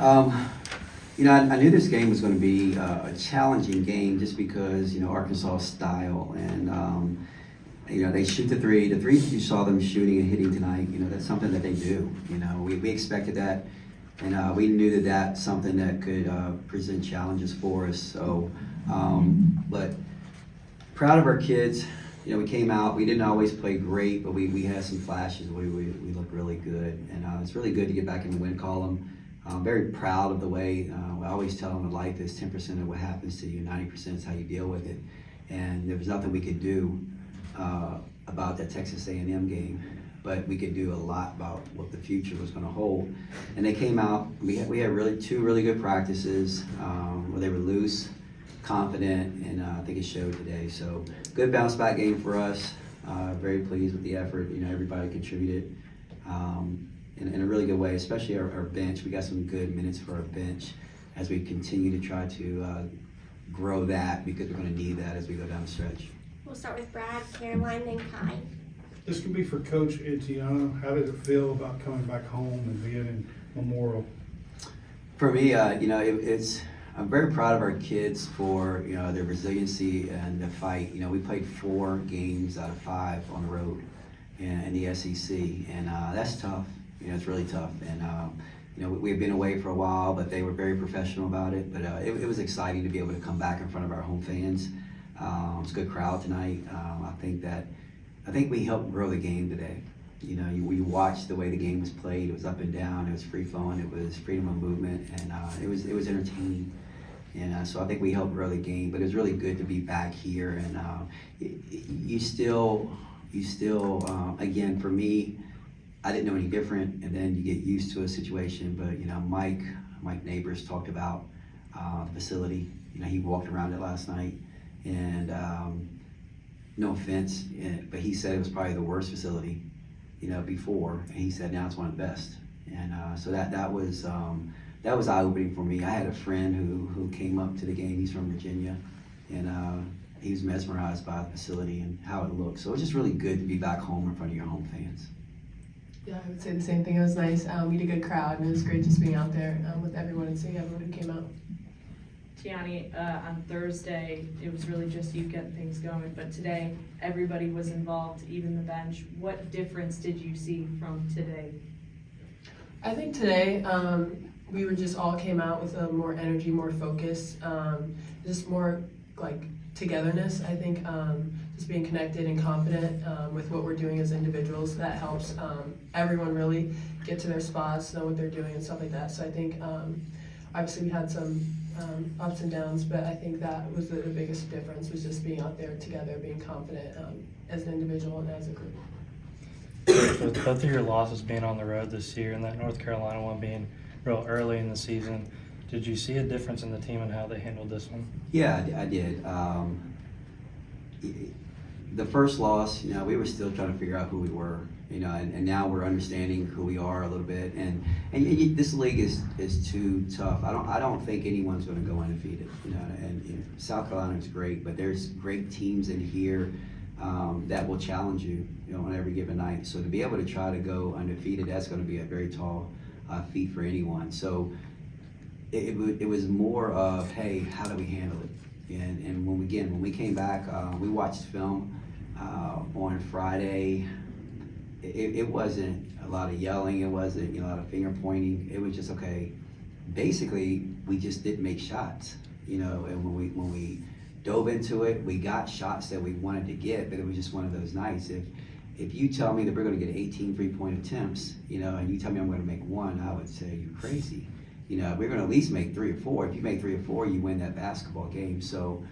I knew this game was going to be a challenging game just because, Arkansas style. And, they shoot the three. The threes you saw them shooting and hitting tonight, that's something that they do. We expected that. And we knew that that's something that could present challenges for us. So, but proud of our kids. We came out. We didn't always play great, but we had some flashes. We looked really good. And it's really good to get back in the win column. I'm very proud of the way, I always tell them that life is 10% of what happens to you, 90% is how you deal with it. And there was nothing we could do about that Texas A&M game, but we could do a lot about what the future was going to hold. And they came out, we had two really good practices where they were loose, confident, and I think it showed today. So good bounce back game for us. Very pleased with the effort, everybody contributed. In a really good way, especially our bench. We got some good minutes for our bench as we continue to try to grow that, because we're going to need that as we go down the stretch. We'll start with Brad, Caroline, then Kai. This could be for Coach Etiana. How did it feel about coming back home and being in Memorial? For me, I'm very proud of our kids for their resiliency and the fight. We played 4 games out of 5 on the road in the SEC, and that's tough. It's really tough, and we've been away for a while, but they were very professional about it. But it was exciting to be able to come back in front of our home fans. It's a good crowd tonight. I think we helped grow the game today. We watched the way the game was played. It was up and down. It was free flowing. It was freedom of movement, and it was entertaining. And so I think we helped grow the game. But it was really good to be back here, and you still, again, for me, I didn't know any different, and then you get used to a situation. But Mike Neighbors talked about the facility. He walked around it last night, and no offense, but he said it was probably the worst facility, before, and he said now it's one of the best. And so that was eye-opening for me. I had a friend who came up to the game. He's from Virginia, and he was mesmerized by the facility and how it looked. So it was just really good to be back home in front of your home fans. Yeah, I would say the same thing. It was nice. We had a good crowd, and it was great just being out there with everyone and seeing everyone who came out. Teonni, on Thursday, it was really just you getting things going, but today, everybody was involved, even the bench. What difference did you see from today? I think today, we were just all came out with more energy, more focus, just more like togetherness. I think just being connected and confident with what we're doing as individuals, that helps everyone really get to their spots, know what they're doing and stuff like that. So I think obviously we had some ups and downs, but I think that was the biggest difference, was just being out there together, being confident as an individual and as a group. With both of your losses being on the road this year and that North Carolina one being real early in the season, did you see a difference in the team and how they handled this one? Yeah, I did. The first loss, we were still trying to figure out who we were, and now we're understanding who we are a little bit. And this league is too tough. I don't think anyone's going to go undefeated. And South Carolina is great, but there's great teams in here that will challenge you, on every given night. So to be able to try to go undefeated, that's going to be a very tall feat for anyone. So it was more of, hey, how do we handle it? And when we came back, we watched film on Friday. It wasn't a lot of yelling. It wasn't a lot of finger pointing. It was just, okay, basically we just didn't make shots, and when we dove into it, we got shots that we wanted to get, but it was just one of those nights. If you tell me that we're going to get 18 3-point attempts, and you tell me I'm going to make 1, I would say you're crazy. We're going to at least make 3 or 4. If you make 3 or 4, you win that basketball game. So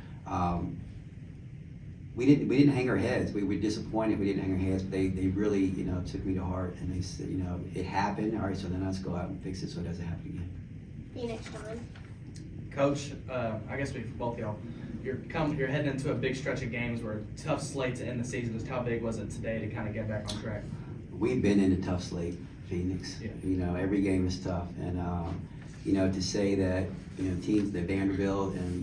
we didn't hang our heads. We were disappointed. We didn't hang our heads. But they really took me to heart, and they said it happened. All right, so then let's go out and fix it so it doesn't happen again. Phoenix, John. Coach, I guess for both of y'all, you're heading into a big stretch of games where tough slate to end the season. Just how big was it today to kind of get back on track? We've been in a tough slate, Phoenix. Yeah. Every game is tough, and to say that teams, the Vanderbilt and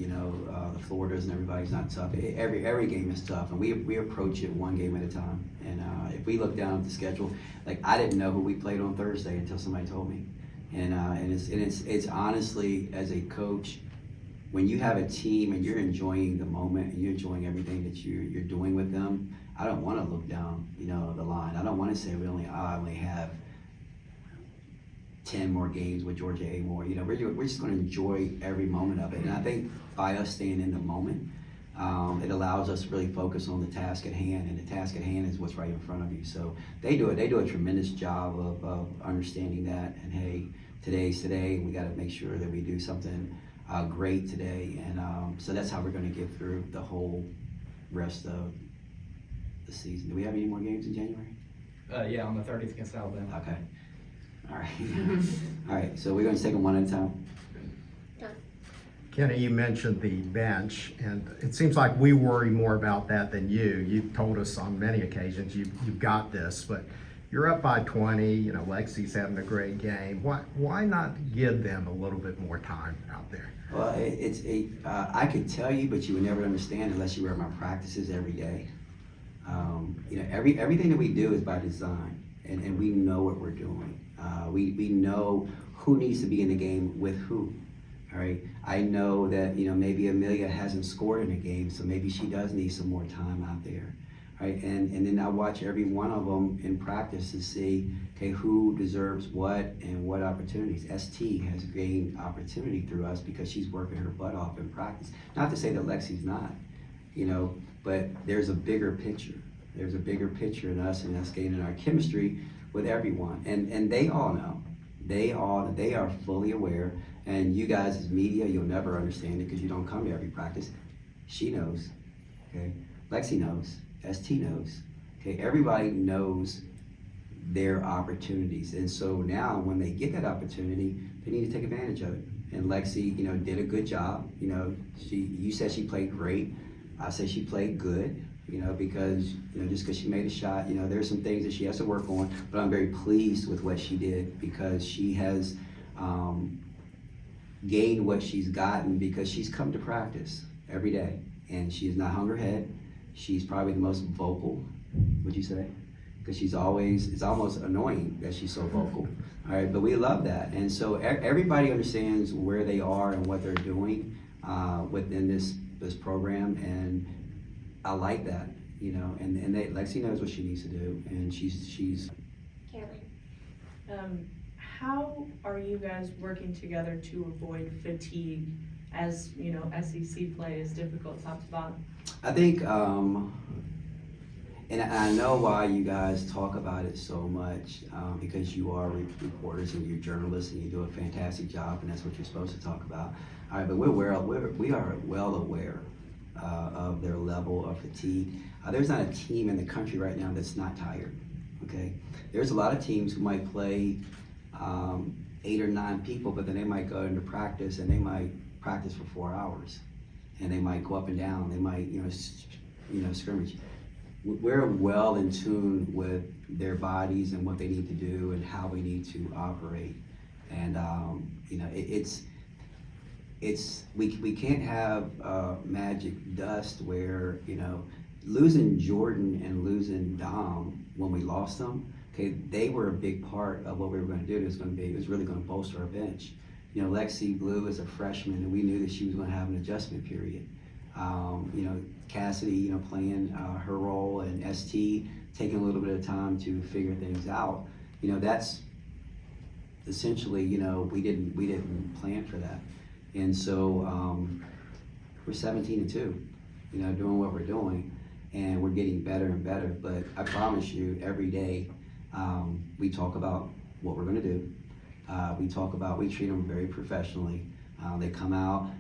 the Floridas and everybody's not tough. Every game is tough, and we approach it one game at a time. And if we look down at the schedule, like I didn't know who we played on Thursday until somebody told me. And it's honestly, as a coach, when you have a team and you're enjoying the moment and you're enjoying everything that you're doing with them, I don't want to look down, the line. I don't want to say I only have 10 more games with Georgia A more. We're just going to enjoy every moment of it. And I think by us staying in the moment, it allows us to really focus on the task at hand, and the task at hand is what's right in front of you. So they do a tremendous job of understanding that. And hey, today's today. We got to make sure that we do something great today, and so that's how we're going to get through the whole rest of the season. Do we have any more games in January? Yeah, on the 30th against Alabama. Okay. All right. All right. So we're going to take them one at a time. Kenny, you mentioned the bench, and it seems like we worry more about that than you. You've told us on many occasions you've got this, but you're up by 20. Lexi's having a great game. Why not give them a little bit more time out there? Well, I could tell you, but you would never understand unless you were at my practices every day. Everything that we do is by design, and we know what we're doing. We know who needs to be in the game with who. All right. I know that maybe Amelia hasn't scored in a game, so maybe she does need some more time out there. Right, and then I watch every one of them in practice to see, okay, who deserves what and what opportunities. ST has gained opportunity through us because she's working her butt off in practice. Not to say that Lexi's not, but there's a bigger picture. There's a bigger picture in us, and that's gaining our chemistry with everyone. And they all know. They are fully aware. And you guys as media, you'll never understand it because you don't come to every practice. She knows, okay? Lexi knows. ST knows. Okay, everybody knows their opportunities, and so now when they get that opportunity, they need to take advantage of it. And Lexi, did a good job. You said she played great. I said she played good. Because just because she made a shot, there's some things that she has to work on. But I'm very pleased with what she did because she has gained what she's gotten because she's come to practice every day, and she has not hung her head. She's probably the most vocal, would you say? Because it's almost annoying that she's so vocal. All right, but we love that. And so everybody understands where they are and what they're doing within this program. And I like that, and Lexi knows what she needs to do, and she's. Caroline. How are you guys working together to avoid fatigue as, SEC play is difficult top to bottom? I think, and I know why you guys talk about it so much, because you are reporters and you're journalists and you do a fantastic job, and that's what you're supposed to talk about. All right, but we are well aware of their level of fatigue. There's not a team in the country right now that's not tired, okay? There's a lot of teams who might play 8 or 9 people, but then they might go into practice and they might practice for 4 hours, and they might go up and down. They might, scrimmage. We're well in tune with their bodies and what they need to do and how we need to operate. And we can't have magic dust where losing Jordan and losing Dom when we lost them. Okay, they were a big part of what we were going to do. It was really going to bolster our bench. Lexi Blue is a freshman, and we knew that she was going to have an adjustment period. Cassidy, playing her role, and ST taking a little bit of time to figure things out. That's essentially, we didn't plan for that, and so we're 17-2, doing what we're doing, and we're getting better and better. But I promise you, every day we talk about what we're going to do. We treat them very professionally. They come out.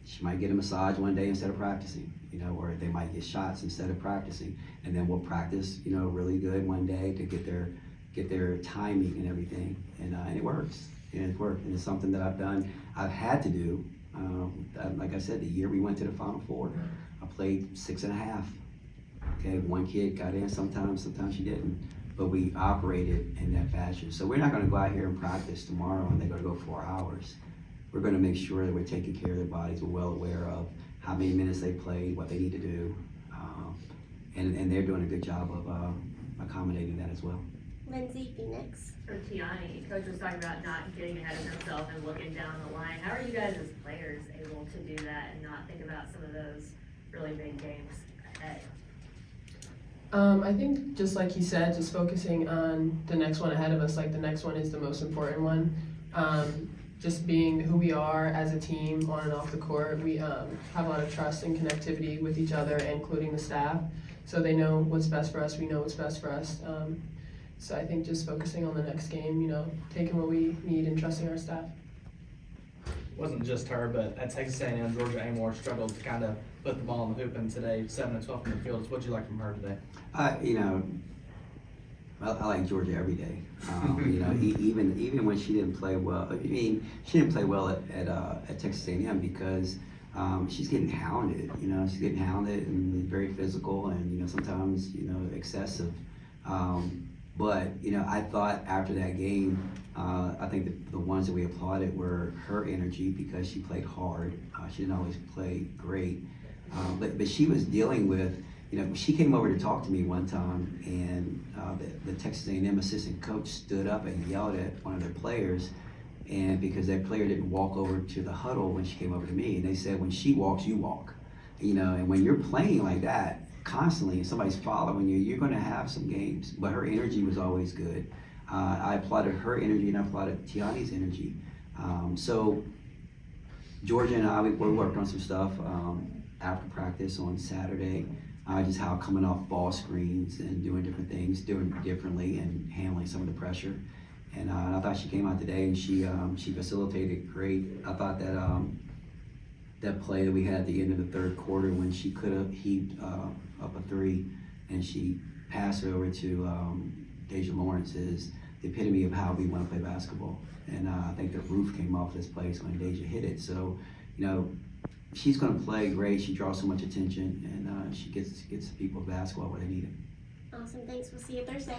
She might get a massage one day instead of practicing, or they might get shots instead of practicing. And then we'll practice, really good one day to get their timing and everything. And it works. And it's worked. And it's something that I've had to do. Like I said, the year we went to the Final Four, I played 6.5. Okay, one kid got in sometimes she didn't. But we operated in that fashion. So we're not going to go out here and practice tomorrow and they're going to go 4 hours. We're going to make sure that we're taking care of their bodies. We're well aware of how many minutes they played, what they need to do, and they're doing a good job of accommodating that as well. Lindsay, Phoenix. For Teonni, Coach was talking about not getting ahead of himself and looking down the line. How are you guys as players able to do that and not think about some of those really big games ahead? I think just like he said, just focusing on the next one ahead of us, like the next one is the most important one. Just being who we are as a team on and off the court. We have a lot of trust and connectivity with each other, including the staff. So they know what's best for us, we know what's best for us. So I think just focusing on the next game, you know, taking what we need and trusting our staff. It wasn't just her, but at Texas A&M, Georgia Amore struggled to kind of put the ball in the hoop, and today, 7 and 12 from the field. What'd you like from her today? You know, I like Georgia every day. You know, even when she didn't play well. I mean, she didn't play well at Texas A&M because she's getting hounded. You know, she's getting hounded and very physical, and you know sometimes excessive. But you know, I thought after that game, I think the ones that we applauded were her energy because she played hard. She didn't always play great, but she was dealing with. You know, she came over to talk to me one time, and the Texas A&M assistant coach stood up and yelled at one of their players, and because that player didn't walk over to the huddle when she came over to me, and they said, when she walks, you walk. You know, and when you're playing like that constantly, and somebody's following you, you're going to have some games. But her energy was always good. I applauded her energy, and I applauded Teonni's energy. So Georgia and I, we worked on some stuff after practice on Saturday. Just how coming off ball screens and doing different things, doing differently and handling some of the pressure. And I thought she came out today and she facilitated great. I thought that that play that we had at the end of the third quarter when she could have heaved up a three and she passed it over to Deja Lawrence is the epitome of how we want to play basketball. And I think the roof came off this place when Deja hit it. So, you know, she's going to play great. She draws so much attention, and she gets the people basketball where they need it. Awesome, thanks. We'll see you Thursday.